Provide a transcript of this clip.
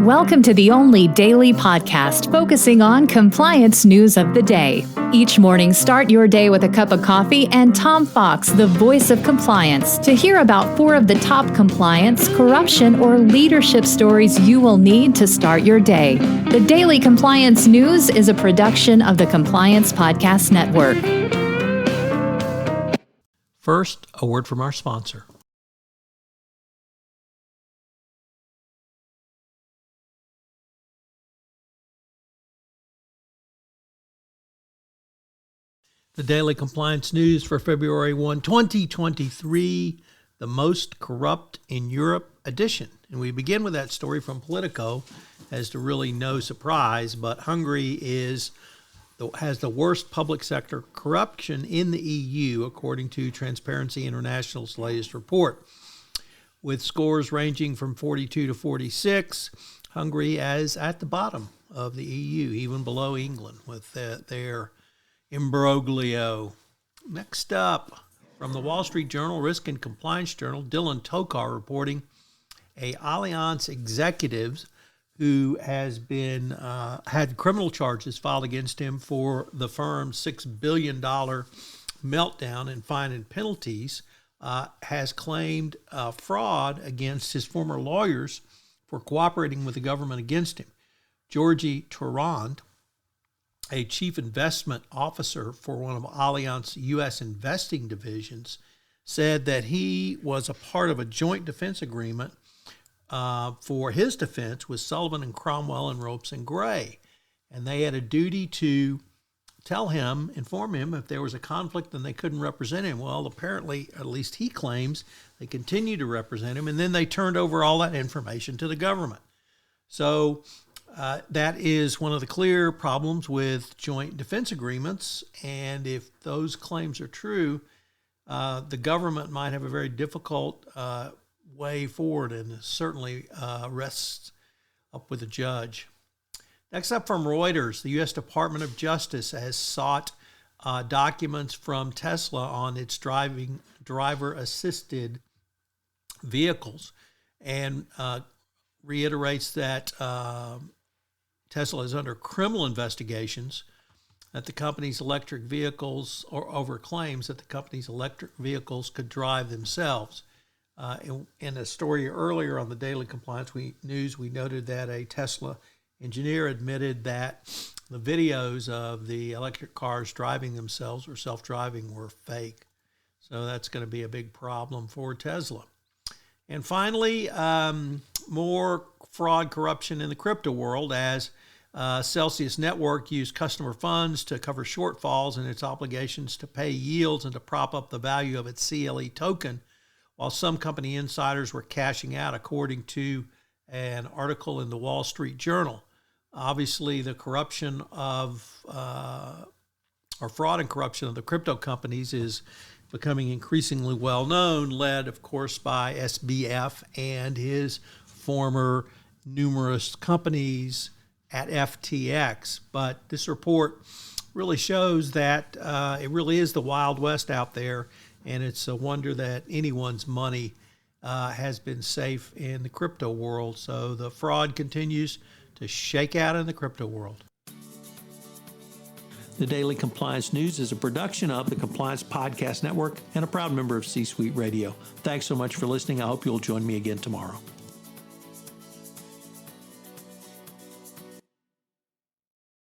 Welcome to the only daily podcast focusing on compliance news of the day. Each morning, start your day with a cup of coffee and Tom Fox, the voice of compliance, to hear about 4 of the top compliance, corruption, or leadership stories you will need to start your day. The Daily Compliance News is a production of the Compliance Podcast Network. First, a word from our sponsor. The Daily Compliance News for February 1, 2023, the most corrupt in Europe edition. And we begin with that story from Politico, as to really no surprise, but Hungary has the worst public sector corruption in the EU, according to Transparency International's latest report. With scores ranging from 42 to 46, Hungary is at the bottom of the EU, even below England, with their imbroglio. Next up, from the Wall Street Journal, Risk and Compliance Journal, Dylan Tokar reporting a Allianz executive who has been had criminal charges filed against him for the firm's $6 billion meltdown and fine and penalties, has claimed fraud against his former lawyers for cooperating with the government against him. Georgi Tarand, a chief investment officer for one of Allianz U.S. investing divisions, said that he was a part of a joint defense agreement for his defense with Sullivan and Cromwell and Ropes and Gray. And they had a duty to inform him if there was a conflict and they couldn't represent him. Well, apparently, at least he claims, they continued to represent him, and then they turned over all that information to the government. So that is one of the clear problems with joint defense agreements, and if those claims are true, the government might have a very difficult way forward, and certainly rests up with the judge. Next up from Reuters, the U.S. Department of Justice has sought documents from Tesla on its driver-assisted vehicles, and reiterates that Tesla is under criminal investigations that the company's electric vehicles, or over claims that the company's electric vehicles could drive themselves. In a story earlier on the Daily Compliance News, we noted that a Tesla engineer admitted that the videos of the electric cars driving themselves or self-driving were fake. So that's going to be a big problem for Tesla. And finally, more fraud, corruption in the crypto world, as Celsius Network used customer funds to cover shortfalls in its obligations to pay yields and to prop up the value of its CLE token, while some company insiders were cashing out, according to an article in the Wall Street Journal. Obviously, the corruption of, or fraud and corruption of the crypto companies is becoming increasingly well known, led, of course, by SBF and his former numerous companies at FTX. But this report really shows that it really is the Wild West out there, and it's a wonder that anyone's money has been safe in the crypto world. So the fraud continues to shake out in the crypto world. The Daily Compliance News is a production of the Compliance Podcast Network and a proud member of C-Suite Radio. Thanks so much for listening. I hope you'll join me again tomorrow.